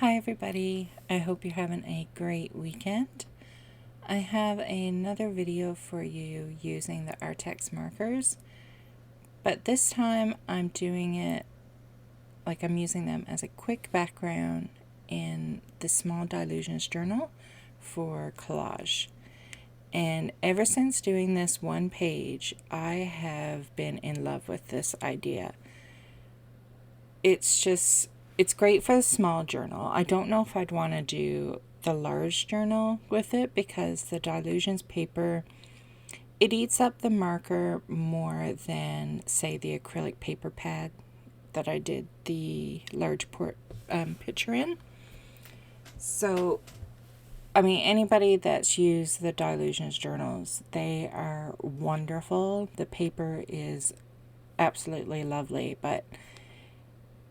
Hi everybody, I hope you're having a great weekend. I have another video for you using the Arrtx markers, but this time I'm doing it like I'm using them as a quick background in the Small Dilutions journal for collage. And ever since doing this one page, I have been in love with this idea. It's great for the small journal. I don't know if I'd want to do the large journal with it because the dilutions paper, it eats up the marker more than, say, the acrylic paper pad that I did the large picture in. So, I mean, anybody that's used the dilutions journals, they are wonderful. The paper is absolutely lovely, but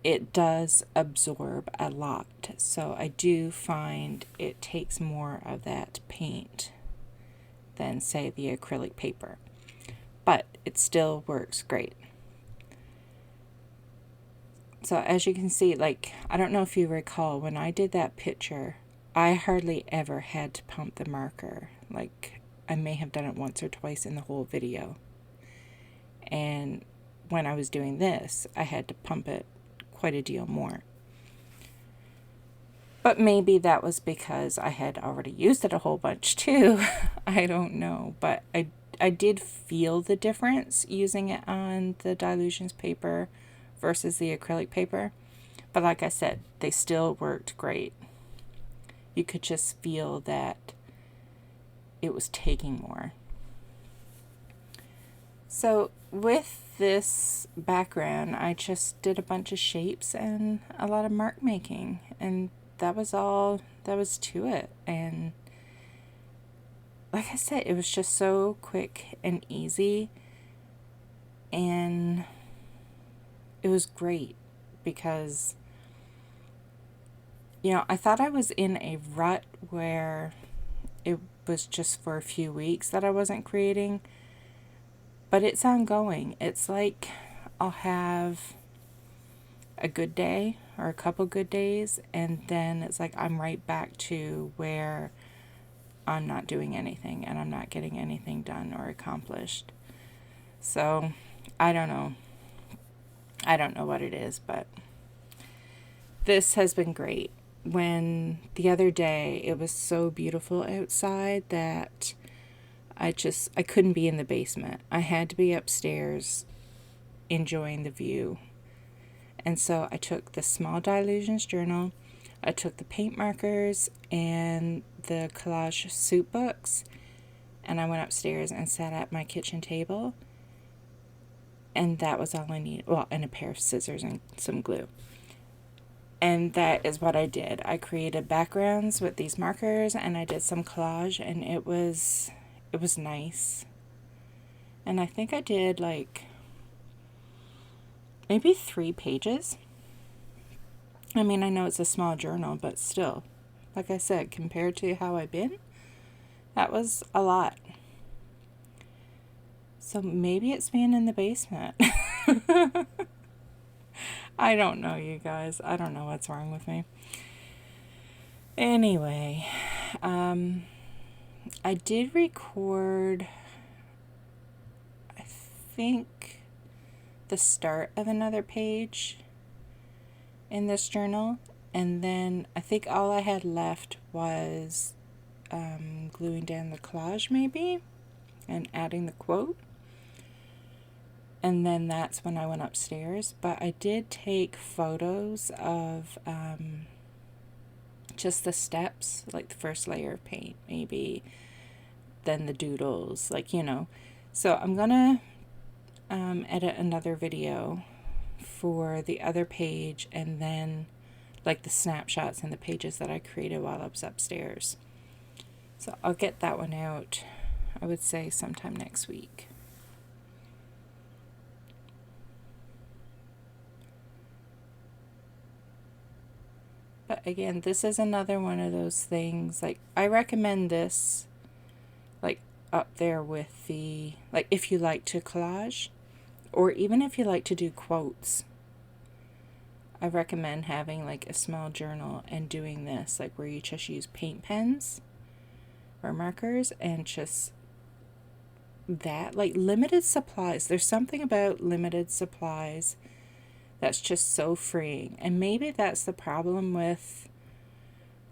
it does absorb a lot, so I do find it takes more of that paint than, say, the acrylic paper, but it still works great. So as you can see, like, I don't know if you recall, when I did that picture, I hardly ever had to pump the marker. Like, I may have done it once or twice in the whole video, and when I was doing this, I had to pump it quite a deal more. But maybe that was because I had already used it a whole bunch too. I don't know, but I did feel the difference using it on the dilutions paper versus the acrylic paper. But like I said, they still worked great. You could just feel that it was taking more. So with this background, I just did a bunch of shapes and a lot of mark making, and that was all that was to it. And like I said, it was just so quick and easy, and it was great because, you know, I thought I was in a rut where it was just for a few weeks that I wasn't creating. But it's ongoing. It's like I'll have a good day or a couple good days, and then it's like I'm right back to where I'm not doing anything and I'm not getting anything done or accomplished. So I don't know. I don't know what it is, but this has been great. When the other day it was so beautiful outside that I couldn't be in the basement. I had to be upstairs enjoying the view. And so I took the Small Dilutions journal, I took the paint markers and the collage soup books, and I went upstairs and sat at my kitchen table. And that was all I needed. Well, and a pair of scissors and some glue. And that is what I did. I created backgrounds with these markers and I did some collage, and it was nice. And I think I did like maybe 3 pages. I mean, I know it's a small journal, but still, like I said, compared to how I've been, that was a lot. So maybe it's being in the basement. I don't know, you guys. I don't know what's wrong with me. Anyway, I did record, I think, the start of another page in this journal, and then I think all I had left was gluing down the collage maybe and adding the quote, and then that's when I went upstairs. But I did take photos of just the steps, like the first layer of paint maybe, then the doodles, like, you know. So I'm gonna edit another video for the other page, and then like the snapshots and the pages that I created while I was upstairs. So I'll get that one out, I would say sometime next week. But again, this is another one of those things, like, I recommend this like up there with the, like, if you like to collage, or even if you like to do quotes. I recommend having like a small journal and doing this, like where you just use paint pens or markers and just that, like limited supplies. There's something about limited supplies that's just so freeing. And maybe that's the problem with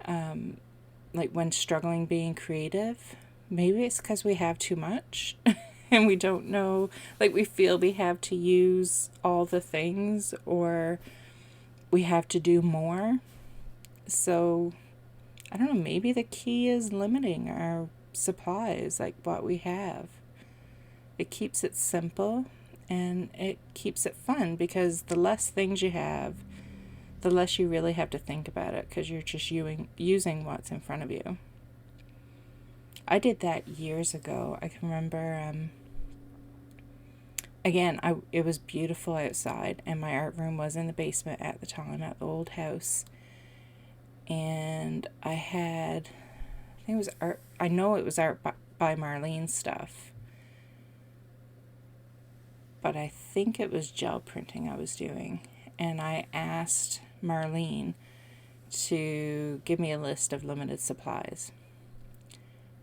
like when struggling being creative. Maybe it's because we have too much and we don't know, like we feel we have to use all the things or we have to do more. So I don't know, maybe the key is limiting our supplies, like what we have. It keeps it simple and it keeps it fun, because the less things you have, the less you really have to think about it, because you're just using what's in front of you. I did that years ago. I can remember, again, it was beautiful outside, and my art room was in the basement at the time at the old house. And I had, I think it was art, I know it was art by Marlene stuff, but I think it was gel printing I was doing. And I asked Marlene to give me a list of limited supplies.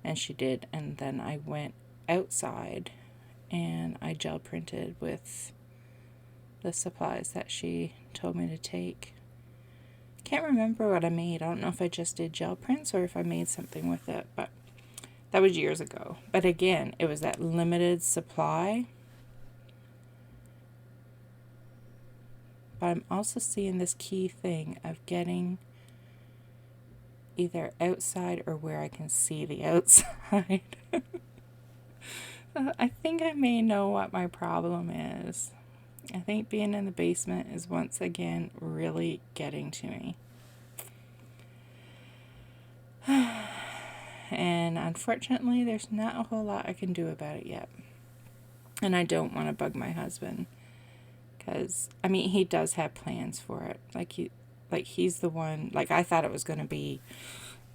And she did. And then I went outside and I gel printed with the supplies that she told me to take. Can't remember what I made. I don't know if I just did gel prints or if I made something with it, but that was years ago. But again, it was that limited supply. But I'm also seeing this key thing of getting either outside or where I can see the outside. I think I may know what my problem is. I think being in the basement is once again really getting to me. And unfortunately, there's not a whole lot I can do about it yet. And I don't want to bug my husband, because I mean, he does have plans for it. He's the one, like I thought it was going to be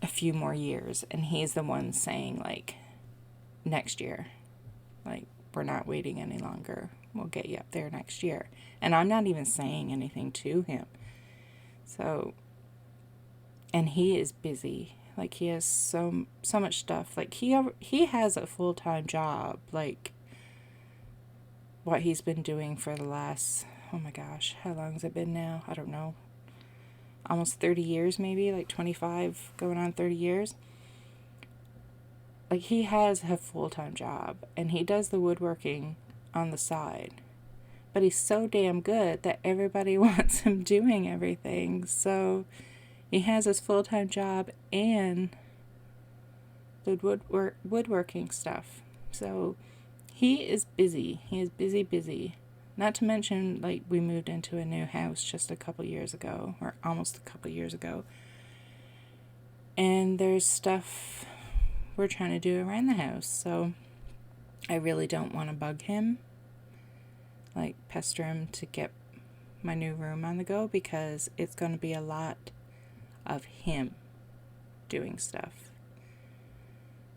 a few more years, and he's the one saying like next year. Like, we're not waiting any longer. We'll get you up there next year. And I'm not even saying anything to him. So, and he is busy. Like, he has so much stuff. Like, he has a full-time job. Like, what he's been doing for the last, oh my gosh, how long has it been now? I don't know. Almost 30 years maybe, like 25 going on 30 years. Like, he has a full-time job, and he does the woodworking on the side. But he's so damn good that everybody wants him doing everything. So he has his full-time job and the woodworking stuff. So he is busy. He is busy. Not to mention, like, we moved into a new house just a couple years ago, or almost a couple years ago. And there's stuff we're trying to do around the house, so I really don't want to bug him, like pester him to get my new room on the go, because it's going to be a lot of him doing stuff.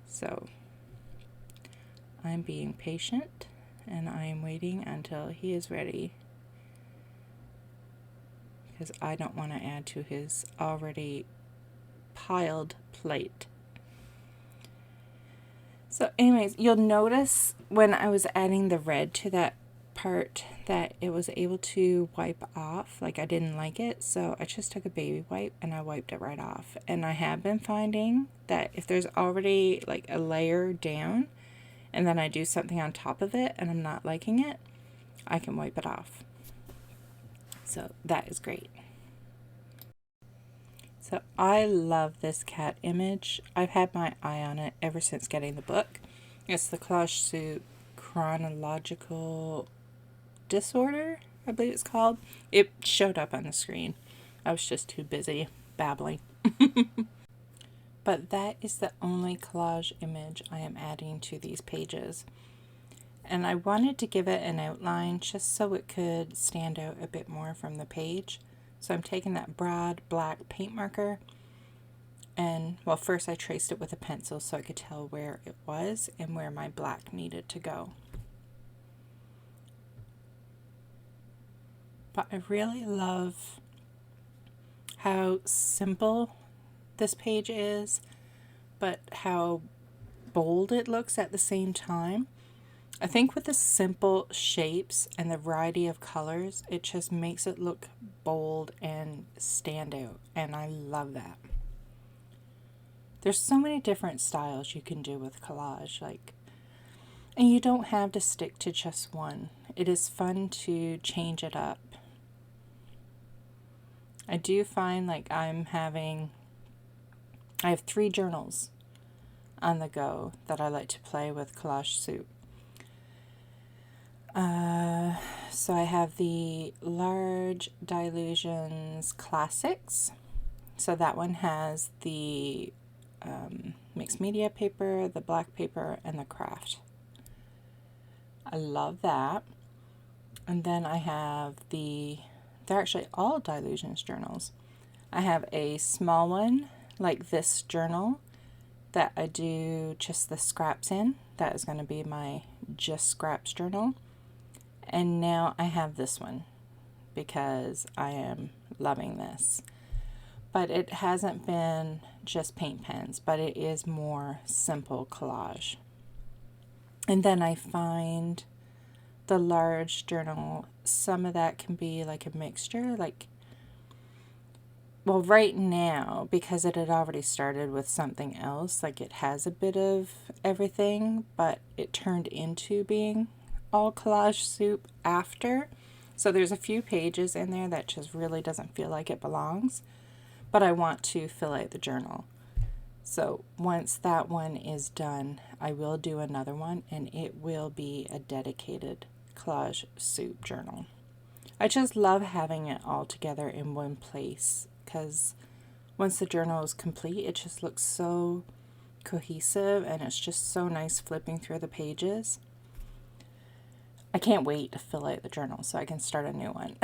So I'm being patient, and I am waiting until he is ready, because I don't want to add to his already piled plate. So anyways, you'll notice when I was adding the red to that part that it was able to wipe off. Like, I didn't like it, so I just took a baby wipe and I wiped it right off. And I have been finding that if there's already like a layer down and then I do something on top of it and I'm not liking it, I can wipe it off. So that is great. So I love this cat image. I've had my eye on it ever since getting the book. It's the Collage Suit Chronological Disorder, I believe it's called. It showed up on the screen. I was just too busy babbling. But that is the only collage image I am adding to these pages. And I wanted to give it an outline just so it could stand out a bit more from the page. So I'm taking that broad black paint marker, and well, first I traced it with a pencil so I could tell where it was and where my black needed to go. But I really love how simple this page is, but how bold it looks at the same time. I think with the simple shapes and the variety of colors, it just makes it look bold and stand out, and I love that. There's so many different styles you can do with collage, and you don't have to stick to just one. It is fun to change it up. I do find I have 3 journals on the go that I like to play with collage soup. So I have the Large Dilutions Classics. So that one has the mixed media paper, the black paper, and the craft. I love that. And then I have they're actually all Dilutions journals. I have a small one like this journal that I do just the scraps in. That is going to be my just scraps journal. And now I have this one because I am loving this. But it hasn't been just paint pens, but it is more simple collage. And then I find the large journal, some of that can be like a mixture, right now, because it had already started with something else, it has a bit of everything, but it turned into being all collage soup after. So there's a few pages in there that just really doesn't feel like it belongs, but I want to fill out the journal. So once that one is done, I will do another one, and it will be a dedicated collage soup journal. I just love having it all together in one place, because once the journal is complete, it just looks so cohesive, and it's just so nice flipping through the pages. I can't wait to fill out the journal so I can start a new one,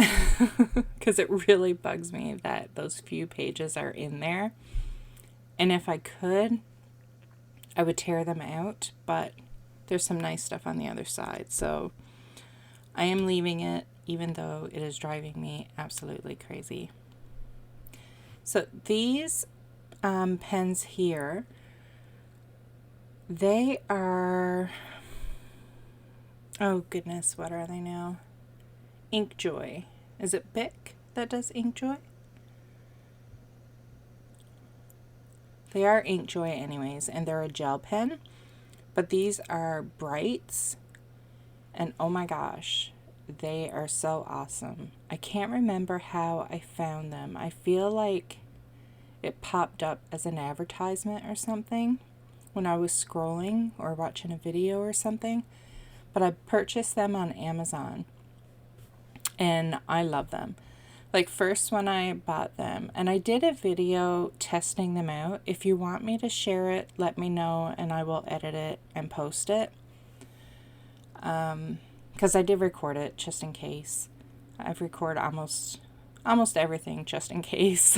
because it really bugs me that those few pages are in there. And if I could, I would tear them out, but there's some nice stuff on the other side. So I am leaving it, even though it is driving me absolutely crazy. So these pens here, they are, oh goodness, what are they now? Inkjoy. Is it Bic that does Inkjoy? They are Inkjoy anyways, and they're a gel pen, but these are Brights, and oh my gosh, they are so awesome. I can't remember how I found them. I feel like it popped up as an advertisement or something when I was scrolling or watching a video or something, but I purchased them on Amazon, and I love them. First when I bought them, and I did a video testing them out. If you want me to share it, let me know, and I will edit it and post it. Because I did record it just in case. I've recorded almost everything just in case.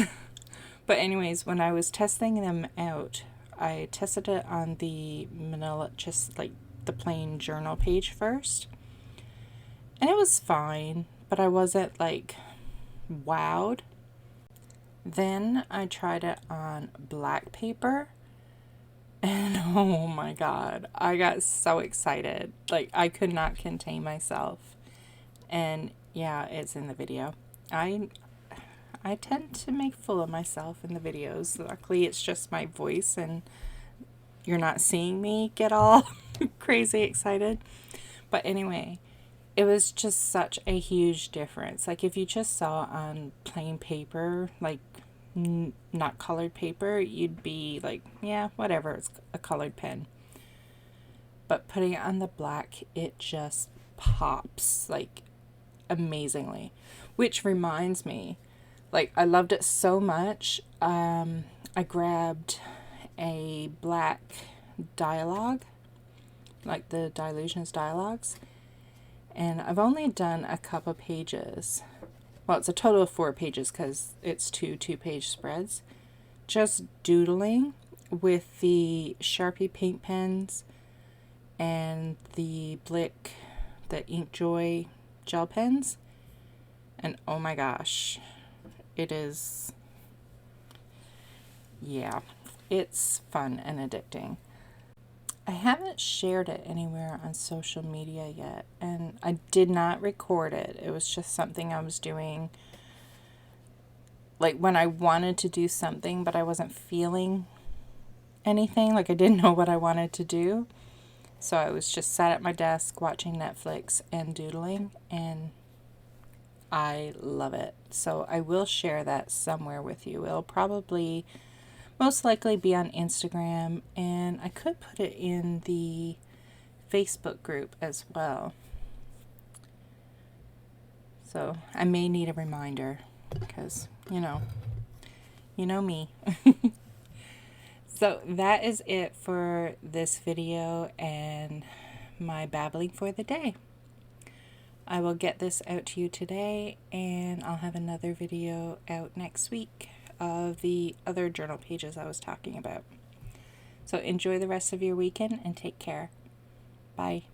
But anyways, when I was testing them out, I tested it on the manila, just the plain journal page first. And it was fine, but I wasn't wowed. Then I tried it on black paper, and oh my god, I got so excited. I could not contain myself. And yeah, it's in the video. I tend to make fool of myself in the videos. Luckily, it's just my voice, and you're not seeing me get all crazy excited. But anyway, it was just such a huge difference. If you just saw on plain paper, not colored paper, you'd be yeah, whatever, it's a colored pen. But putting it on the black, it just pops amazingly. Which reminds me, I loved it so much. I grabbed a black dialogue, the Dilutions dialogues. And I've only done a couple pages. Well, it's a total of 4 pages because it's 2 2-page spreads. Just doodling with the Sharpie paint pens and the Blick, the Inkjoy gel pens. And oh my gosh, it is yeah, it's fun and addicting. I haven't shared it anywhere on social media yet, and I did not record it. It was just something I was doing, like when I wanted to do something, but I wasn't feeling anything. Like I didn't know what I wanted to do. So I was just sat at my desk watching Netflix and doodling, and I love it. So I will share that somewhere with you. It'll probably most likely be on Instagram, and I could put it in the Facebook group as well. So I may need a reminder because, you know me. So that is it for this video and my babbling for the day. I will get this out to you today, and I'll have another video out next week of the other journal pages I was talking about. So enjoy the rest of your weekend and take care. Bye.